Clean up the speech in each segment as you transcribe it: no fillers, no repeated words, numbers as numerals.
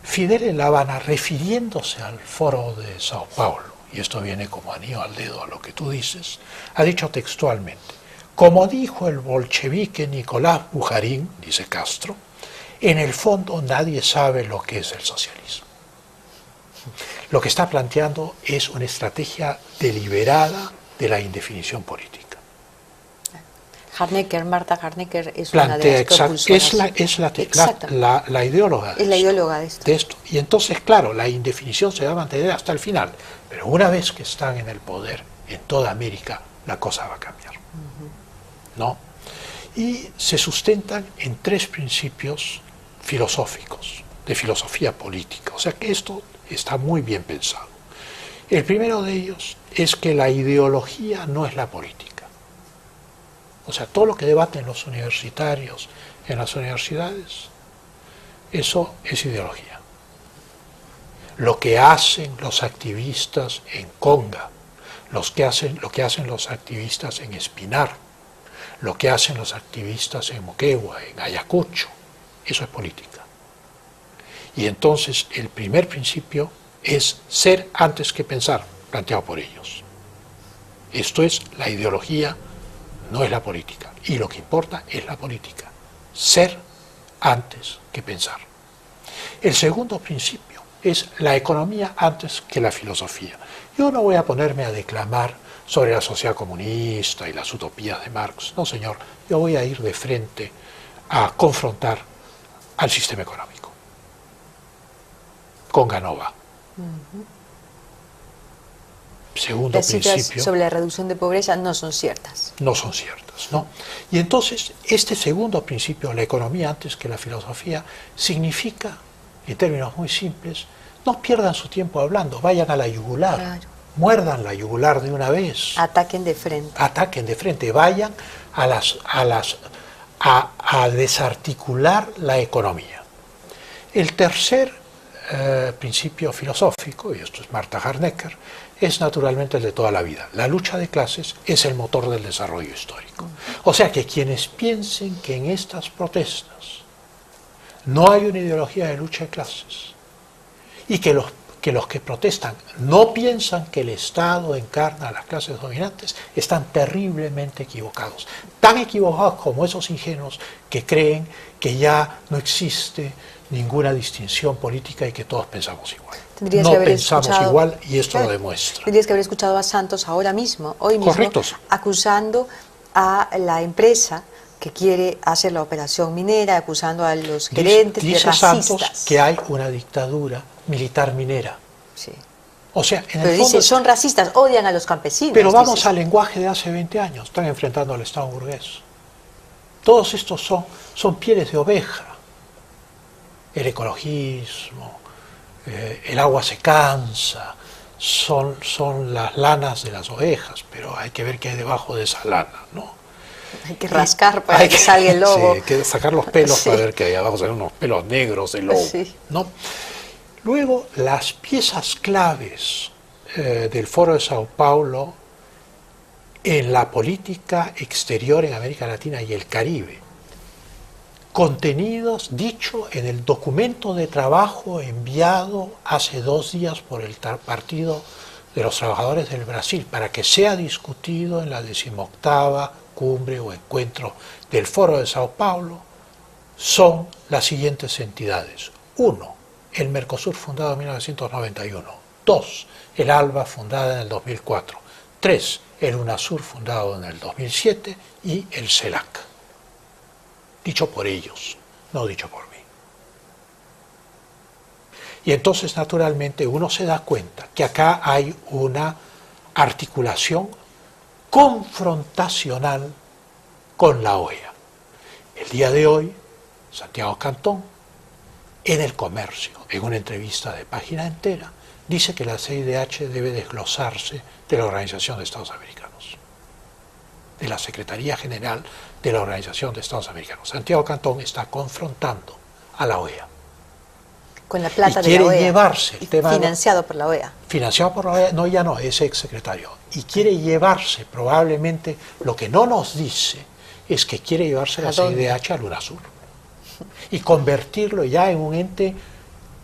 Fidel en La Habana, refiriéndose al Foro de Sao Paulo, y esto viene como anillo al dedo a lo que tú dices, ha dicho textualmente: como dijo el bolchevique Nicolás Bujarin, dice Castro, en el fondo nadie sabe lo que es el socialismo. Lo que está planteando es una estrategia deliberada de la indefinición política. Marta Harnecker es Plantea, una de las propulsoras. Es la ideóloga es la ideóloga de esto. de esto. Y entonces, claro, la indefinición se va a mantener hasta el final. Pero una vez que están en el poder en toda América, la cosa va a cambiar. ¿No? Y se sustentan en 3 principios filosóficos, de filosofía política. O sea que esto está muy bien pensado. El primero de ellos es que la ideología no es la política. O sea, todo lo que debaten los universitarios en las universidades, eso es ideología. Lo que hacen los activistas en Conga, lo que hacen los activistas en Espinar, lo que hacen los activistas en Moquegua, en Ayacucho, eso es política. Y entonces el primer principio es ser antes que pensar, planteado por ellos. Esto es la ideología, no es la política. Y lo que importa es la política. Ser antes que pensar. El segundo principio es la economía antes que la filosofía. Yo no voy a ponerme a declamar sobre la sociedad comunista y las utopías de Marx. No, señor. Yo voy a ir de frente a confrontar al sistema económico. Con Canova. Segundo Las cifras principio, sobre la reducción de pobreza no son ciertas. No son ciertas, ¿no? Y entonces, este segundo principio, la economía antes que la filosofía, significa, en términos muy simples, no pierdan su tiempo hablando, vayan a la yugular, Claro. muerdan la yugular de una vez. Ataquen de frente. Ataquen de frente, vayan a desarticular la economía. El tercer principio filosófico, y esto es Marta Harnecker, es naturalmente el de toda la vida. La lucha de clases es el motor del desarrollo histórico. O sea que quienes piensen que en estas protestas no hay una ideología de lucha de clases y que los que protestan no piensan que el Estado encarna a las clases dominantes, están terriblemente equivocados. Tan equivocados como esos ingenuos que creen que ya no existe ninguna distinción política y que todos pensamos igual. No pensamos igual y esto lo demuestra. Tendrías que haber escuchado a Santos ahora mismo, hoy mismo, Correctos. acusando a la empresa que quiere hacer la operación minera, acusando a los gerentes de racistas. Santos que hay una dictadura militar minera. Sí. O sea, en Pero el fondo, dice, son racistas, odian a los campesinos. pero vamos al lenguaje de hace 20 años, están enfrentando al Estado burgués. Todos estos son pieles de oveja. El ecologismo, el agua se cansa, son las lanas de las ovejas, pero hay que ver qué hay debajo de esa lana, ¿no? Hay que rascar para que salga el lobo. Sí, hay que sacar los pelos Sí. para ver que hay abajo, salen unos pelos negros de lobo, Sí. ¿no? Luego, las piezas claves del Foro de Sao Paulo en la política exterior en América Latina y el Caribe, contenidos dicho en el documento de trabajo enviado hace 2 días por el Partido de los Trabajadores del Brasil para que sea discutido en la 18ª cumbre o encuentro del Foro de Sao Paulo, son las siguientes entidades. 1. El Mercosur, fundado en 1991. 2. El ALBA, fundada en el 2004. 3. El UNASUR, fundado en el 2007. Y el CELAC. Dicho por ellos, no dicho por mí. Y entonces, naturalmente, uno se da cuenta que acá hay una articulación confrontacional con la OEA. El día de hoy, Santiago Cantón, en El Comercio, en una entrevista de página entera, dice que la CIDH debe desglosarse de la Organización de Estados Americanos, de la Secretaría General de la Organización de Estados Americanos. Santiago Cantón está confrontando a la OEA. Con la plata y de quiere la OEA. llevarse el tema Financiado por la OEA. Financiado por la OEA, no, ya no, es exsecretario. Y quiere llevarse, probablemente, lo que no nos dice, es que quiere llevarse la CIDH al UNASUR. Y convertirlo ya en un ente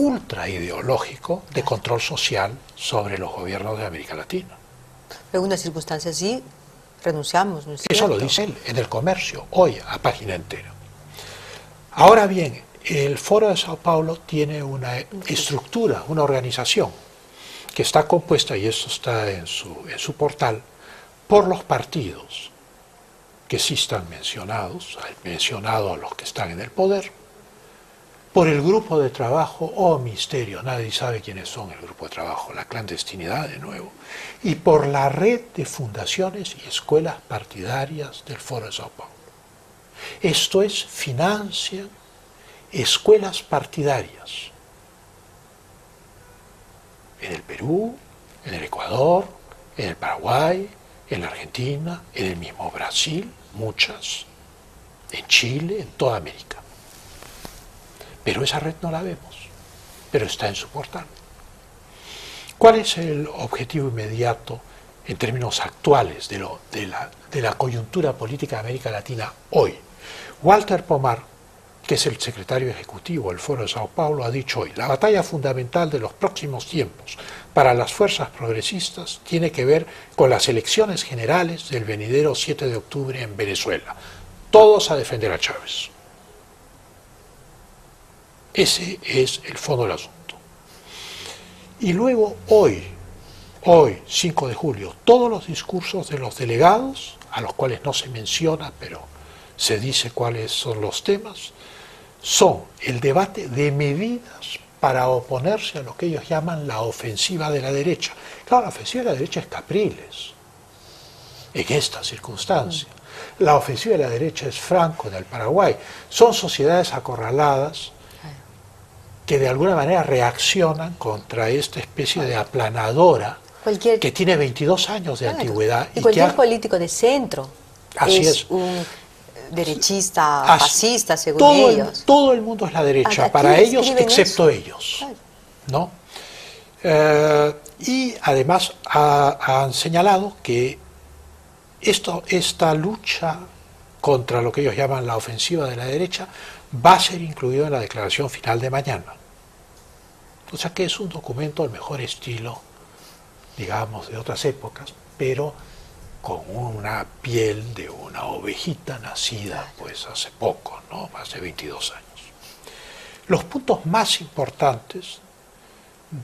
ultra ideológico de control social sobre los gobiernos de América Latina. En una circunstancia así, renunciamos, ¿no es Eso lo cierto? dice él en El Comercio, hoy, a página entera. Ahora bien, el Foro de Sao Paulo tiene una estructura, una organización, que está compuesta, y esto está en su portal, por los partidos, que sí están mencionados, mencionado a los que están en el poder, por el grupo de trabajo, misterio, nadie sabe quiénes son el grupo de trabajo, la clandestinidad de nuevo, y por la red de fundaciones y escuelas partidarias del Foro de Sao Paulo. Esto es, financian escuelas partidarias en el Perú, en el Ecuador, en el Paraguay, en la Argentina, en el mismo Brasil, muchas, en Chile, en toda América. Pero esa red no la vemos, pero está en su portal. ¿Cuál es el objetivo inmediato en términos actuales de la coyuntura política de América Latina hoy? Walter Pomar, que es el secretario ejecutivo del Foro de Sao Paulo, ha dicho hoy: la batalla fundamental de los próximos tiempos para las fuerzas progresistas tiene que ver con las elecciones generales del venidero 7 de octubre en Venezuela. Todos a defender a Chávez. Ese es el fondo del asunto. Y luego hoy, 5 de julio, todos los discursos de los delegados, a los cuales no se menciona, pero se dice cuáles son los temas, son el debate de medidas para oponerse a lo que ellos llaman la ofensiva de la derecha. Claro, la ofensiva de la derecha es Capriles, en esta circunstancia. La ofensiva de la derecha es Franco en el Paraguay. Son sociedades acorraladas que de alguna manera reaccionan contra esta especie de aplanadora que tiene 22 años de antigüedad. Y cualquier político de centro es un derechista, fascista, según ellos. Todo el mundo es la derecha, para ellos, excepto ellos. ¿No? Y además han señalado que esta lucha contra lo que ellos llaman la ofensiva de la derecha va a ser incluido en la declaración final de mañana. O sea que es un documento al mejor estilo, digamos, de otras épocas, pero con una piel de una ovejita nacida pues hace poco, ¿no? Hace 22 años. Los puntos más importantes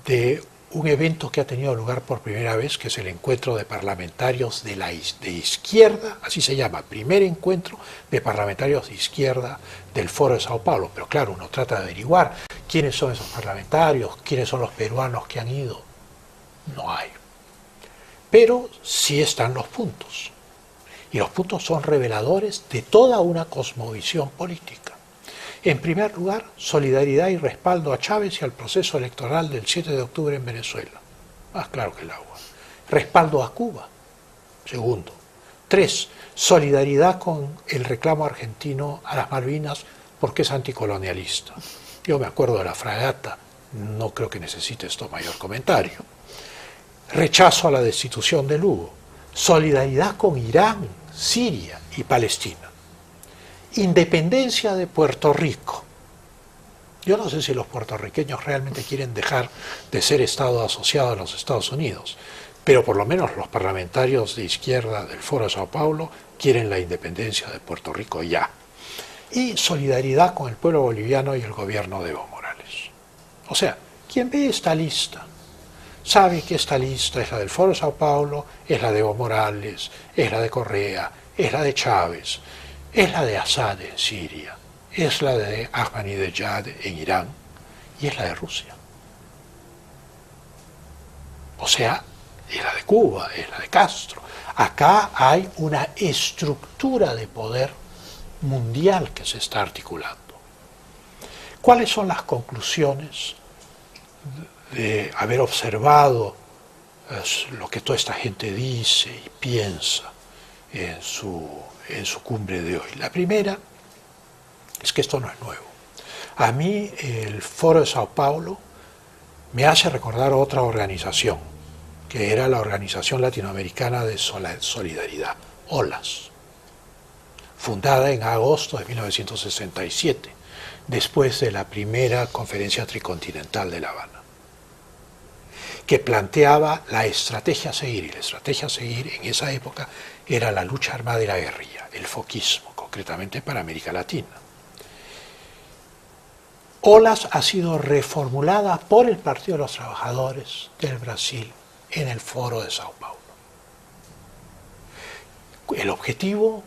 de un evento que ha tenido lugar por primera vez, que es el encuentro de parlamentarios de izquierda, así se llama, primer encuentro de parlamentarios de izquierda del Foro de Sao Paulo. Pero claro, uno trata de averiguar quiénes son esos parlamentarios, quiénes son los peruanos que han ido. No hay. Pero sí están los puntos. Y los puntos son reveladores de toda una cosmovisión política. En primer lugar, solidaridad y respaldo a Chávez y al proceso electoral del 7 de octubre en Venezuela. Más claro que el agua. Respaldo a Cuba. Segundo. 3. Solidaridad con el reclamo argentino a las Malvinas porque es anticolonialista. Yo me acuerdo de la fragata, no creo que necesite esto mayor comentario. Rechazo a la destitución de Lugo. Solidaridad con Irán, Siria y Palestina. Independencia de Puerto Rico. Yo no sé si los puertorriqueños realmente quieren dejar de ser Estado asociado a los Estados Unidos, pero por lo menos los parlamentarios de izquierda del Foro de Sao Paulo quieren la independencia de Puerto Rico ya. Y solidaridad con el pueblo boliviano y el gobierno de Evo Morales. O sea, quien ve esta lista sabe que esta lista es la del Foro de Sao Paulo, es la de Evo Morales, es la de Correa, es la de Chávez, es la de Assad en Siria, es la de Ahmadinejad en Irán y es la de Rusia. O sea, es la de Cuba, es la de Castro. Acá hay una estructura de poder mundial que se está articulando. ¿Cuáles son las conclusiones de haber observado lo que toda esta gente dice y piensa en su cumbre de hoy? La primera es que esto no es nuevo. A mí el Foro de Sao Paulo me hace recordar otra organización, que era la Organización Latinoamericana de Solidaridad, OLAS, fundada en agosto de 1967. después de la primera conferencia tricontinental de La Habana, que planteaba la estrategia a seguir, y la estrategia a seguir en esa época era la lucha armada y la guerrilla, el foquismo, concretamente para América Latina. OLAS ha sido reformulada por el Partido de los Trabajadores del Brasil en el Foro de Sao Paulo. El objetivo